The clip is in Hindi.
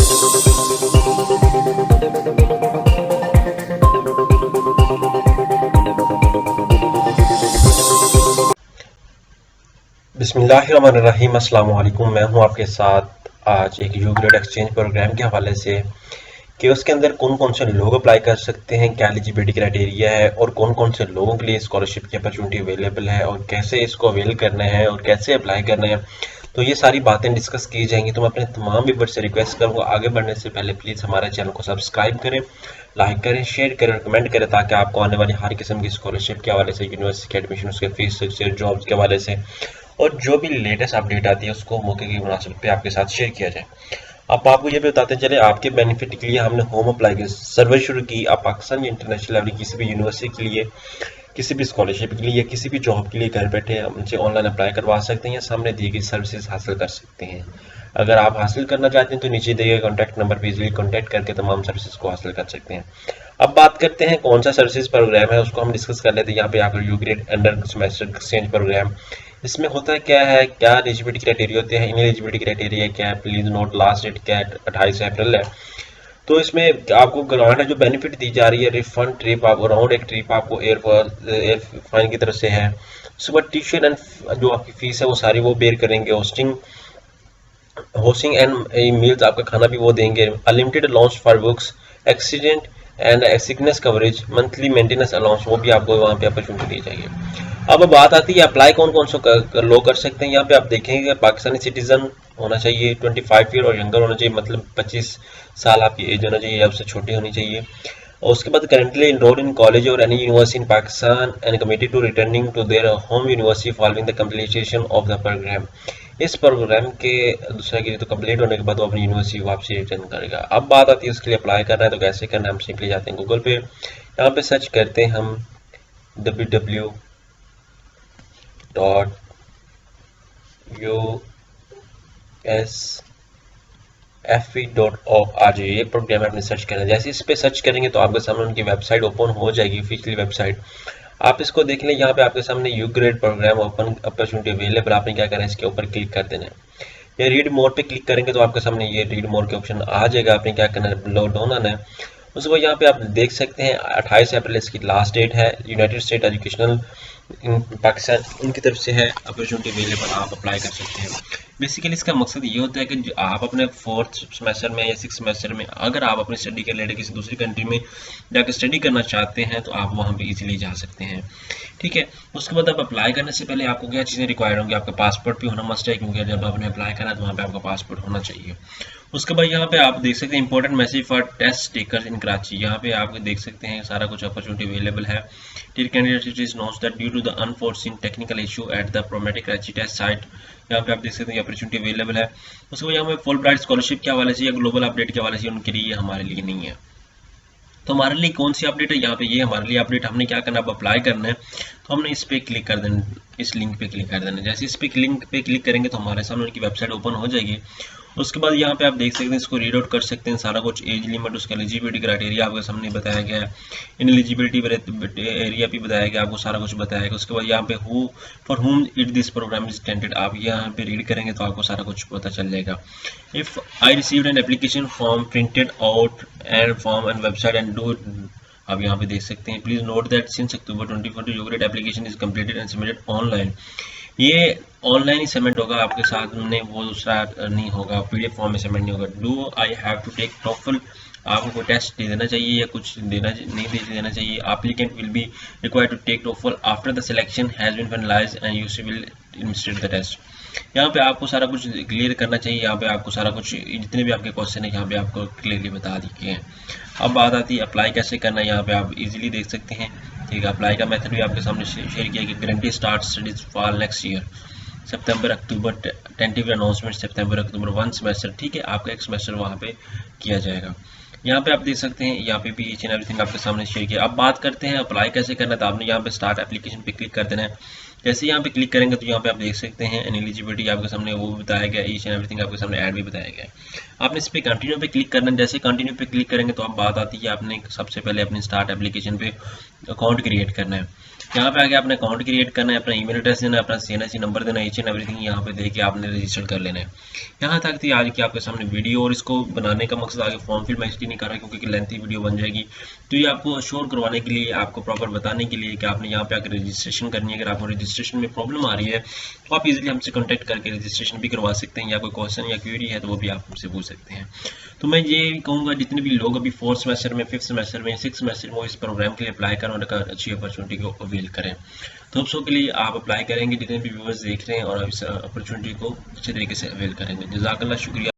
बिस्मिल्लाहिर्रहमानिर्रहीम। अस्सलाम वालेकुम। मैं हूं आपके साथ आज एक यूग्रेड एक्सचेंज प्रोग्राम के हवाले से कि उसके अंदर कौन कौन से लोग अप्लाई कर सकते हैं, क्या एलिजिबिलिटी क्राइटेरिया है और कौन कौन से लोगों के लिए स्कॉलरशिप की अपॉर्चुनिटी अवेलेबल है और कैसे इसको अवेल करना है और कैसे अप्लाई करना है। तो ये सारी बातें डिस्कस की जाएंगी। तो मैं अपने तमाम व्यूअर्स से रिक्वेस्ट करूंगा, आगे बढ़ने से पहले प्लीज़ हमारे चैनल को सब्सक्राइब करें, लाइक करें, शेयर करें, कमेंट करें, ताकि आपको आने वाली हर किस्म की स्कॉलरशिप के हवाले से, यूनिवर्सिटी के एडमिशन, उसके फीस स्ट्रक्चर, जॉब्स के हवाले से और जो भी लेटेस्ट अपडेट आती है उसको मौके की मुनासिबत पे आपके साथ शेयर किया जाए। अब आपको ये भी बताते चले, आपके बेनिफिट के लिए हमने होम अप्लाई की सर्विस शुरू की। आप पाकिस्तान या इंटरनेशनल लेवल किसी भी यूनिवर्सिटी के लिए, किसी भी स्कॉलरशिप के लिए या किसी भी जॉब के लिए घर बैठे हमसे ऑनलाइन अप्लाई करवा सकते हैं या सामने दी गई सर्विसेज हासिल कर सकते हैं। अगर आप हासिल करना चाहते हैं तो नीचे दिए गए कॉन्टैक्ट नंबर पर इजीली कॉन्टैक्ट करके तमाम सर्विसेज को हासिल कर सकते हैं। अब बात करते हैं कौन सा सर्विसेज प्रोग्राम है, उसको हम डिस्कस कर लेते हैं। यहाँ पे आपको यूग्रेड अंडर सेमेस्टर एक्सचेंज प्रोग्राम, इसमें होता क्या है, क्या एलिजिबिलिटी क्राइटेरिया होते हैं, इन एलिजिबिलिटी क्राइटेरिया क्या है, प्लीज नोट लास्ट डेट क्या है, 28 अप्रैल है। तो इसमें आपको ग्रांट है जो बेनिफिट दी जा रही है, रिफंड ट्रिप, आप अराउंड एक ट्रिप आपको एयर फाइन की तरफ से है। उसके बाद ट्यूशन एंड जो आपकी फीस है वो सारी वो बेयर करेंगे। होस्टिंग एंड मील्स, आपका खाना भी वो देंगे। Unlimited allowance for books, accident and sickness coverage, monthly maintenance allowance, वो भी आपको वहाँ पे अपॉर्चुनिटी दी जाएगी। अब बात आती है अप्लाई कौन कौन से लोग कर सकते हैं। यहाँ पे आप देखेंगे पाकिस्तानी सिटीजन होना चाहिए, 25 ईयर और यंगर होना चाहिए, मतलब 25 साल आपकी एज होना चाहिए या उससे छोटी होनी चाहिए। और उसके बाद करेंटली इनरोल्ड इन कॉलेज और any university in Pakistan and committed to returning to their home university following the completion of the program. इस प्रोग्राम के दूसरा के लिए तो कंप्लीट होने के बाद वो अपनी यूनिवर्सिटी वापसी रिटर्न करेगा। अब बात आती है उसके लिए अप्लाई करना है तो कैसे करना है। हम सिंपली जाते हैं गूगल पे, यहाँ पे सर्च करते हैं हम www.usfe.org आ जाइए, ये प्रोग्राम आपने सर्च करना है। जैसे इस पे सर्च करेंगे तो आपके सामने उनकी वेबसाइट ओपन हो जाएगी, ऑफिशियली वेबसाइट। आप इसको देख लें, यहाँ पे आपके सामने U grad program open opportunity available. आपने क्या करना है, इसके ऊपर क्लिक कर देना है। या रीड मोर पे क्लिक करेंगे तो आपके सामने ये रीड मोर के ऑप्शन आ जाएगा। आपने क्या करना है, लोड डाउन आना है। उसके बाद यहाँ पे आप देख सकते हैं 28 अप्रैल इसकी लास्ट डेट है। यूनाइटेड स्टेट एजुकेशनल पाकिस्तान उनकी तरफ से है अपॉर्चुनिटी अवेलेबल, आप अप्लाई कर सकते हैं। बेसिकली इसका मकसद ये होता है कि आप अपने 4th सेमेस्टर में या 6th सेमेस्टर में अगर आप अपनी स्टडी के रिलेटेड किसी दूसरी कंट्री में जाकर स्टडी करना चाहते हैं तो आप वहाँ पे इजीली जा सकते हैं। ठीक है, उसके बाद आप अप्लाई करने से पहले आपको क्या चीज़ें रिक्वायर्ड होंगी, आपका पासपोर्ट भी होना मस्ट है, क्योंकि जब आपने अप्लाई करा तो वहाँ पे आपका पासपोर्ट होना चाहिए। उसके बाद यहाँ पे आप देख सकते हैं important message for test takers in Karachi. यहाँ पे आप देख सकते हैं सारा कुछ अपॉर्चुनिटी अवेलेबल है। Dear candidate notes that due to the unforeseen technical issue at the Prometric Karachi test site, यहाँ पे आप देख सकते हैं अपॉर्चुनिटी अवेलेबल है। उसके बाद यहाँ पे फुल ब्राइट स्कॉलरशिप के हवाले से या ग्लोबल अपडेट के हवाले से उनके लिए, हमारे लिए नहीं है। तो हमारे लिए कौन सी अपडेट है, यहाँ पे ये हमारे लिए अपडेट। हमने क्या करना है, अब अप्लाई करना है तो हमने इस पे क्लिक कर देना, इस लिंक पे क्लिक कर देना। जैसे इस पे लिंक पे क्लिक करेंगे तो हमारे सामने उनकी वेबसाइट ओपन हो जाएगी। उसके बाद यहाँ पे आप देख सकते हैं, इसको रीड आउट कर सकते हैं सारा कुछ। एज लिमिट, उसका एलिजिबिलिटी क्राइटेरिया आपके सामने बताया गया है, इन एलिजिबिलिटी एरिया भी बताया गया, आपको सारा कुछ बताया गया। उसके बाद यहाँ पे who for whom it this program is tented, आप यहाँ पे रीड करेंगे तो आपको सारा कुछ पता चल जाएगा। If I received an application form printed out and form and website and do, आप यहाँ पे देख सकते हैं। Please note that since October 2020 your grade application is completed and submitted online. ये ऑनलाइन ही सबमिट होगा आपके साथ में, वो दूसरा नहीं होगा, पीडीएफ फॉर्म में सबमिट नहीं होगा। Do I have to take TOEFL, आपको कोई टेस्ट दे देना चाहिए या कुछ देना नहीं दे देना चाहिए। Applicant will be required to take TOEFL after the selection has been finalised and you will initiate the test. यहाँ पे आपको सारा कुछ क्लियर करना चाहिए। यहाँ पे आपको सारा कुछ, जितने भी आपके क्वेश्चन है यहाँ पे आपको क्लियरली बता दिए हैं। अब बात आती है अप्लाई कैसे करना है। यहाँ पे आप इजीली देख सकते हैं। ठीक है, अप्लाई का मेथड भी आपके सामने शेयर किया कि guarantee start studies for next year September October, tentative announcement September October 1 semester. ठीक है, आपका एक सेमेस्टर वहाँ पे किया जाएगा। यहाँ पे आप देख सकते हैं, यहाँ पे भी ईच एंड एवरीथिंग आपके सामने शेयर किया। अब बात करते हैं अप्लाई कैसे करना है। तो आपने यहाँ पे स्टार्ट एप्लीकेशन पे क्लिक कर देना है। जैसे यहाँ पे क्लिक करेंगे तो यहाँ पे आप देख सकते हैं एलिजिबिलिटी आपके सामने वो भी बताया गया, ईच एंड एवरीथिंग आपके सामने ऐड भी बताया गया है। आपने इस पे कंटिन्यू पे क्लिक करना है। जैसे कंटिन्यू पे क्लिक करेंगे तो अब बात आती है, आपने सबसे पहले अपनी स्टार्ट एप्लीकेशन पे अकाउंट क्रिएट करना है। यहाँ पे आके आपने अकाउंट क्रिएट करना है, अपना ईमेल एड्रेस देना है, अपना CNSE नंबर देना है, ईच एंड एवरीथिंग यहाँ पे देके आपने रजिस्टर कर लेना है। यहाँ तक थी आज की आपके सामने वीडियो, और इसको बनाने का मकसद आगे फॉर्म फिल मैं इसलिए नहीं कर रहा क्योंकि लेंथी वीडियो बन जाएगी। तो ये आपको अश्योर करवाने के लिए, आपको प्रॉपर बताने के लिए कि आपने यहाँ पे आकर रजिस्ट्रेशन करनी है। अगर आपको रजिस्ट्रेशन में प्रॉब्लम आ रही है तो आप इजीली हमसे कॉन्टैक्ट करके रजिस्ट्रेशन भी करवा सकते हैं, या कोई क्वेश्चन या क्वेरी है तो वो भी आप हमसे पूछ सकते हैं। तो मैं ये कहूँगा जितने भी लोग अभी 4th सेमेस्टर में, 5th सेमेस्टर में, 6th सेमेस्टर में वो इस प्रोग्राम के लिए अप्लाई करें और अच्छी अपॉर्चुनिटी को अवेल करें। तो सबसे के लिए आप अप्लाई करेंगे, जितने भी व्यूअर्स देख रहे हैं, और इस अपॉर्चुनिटी को अच्छे तरीके से अवेल करेंगे। जज़ाकल्लाह, शुक्रिया।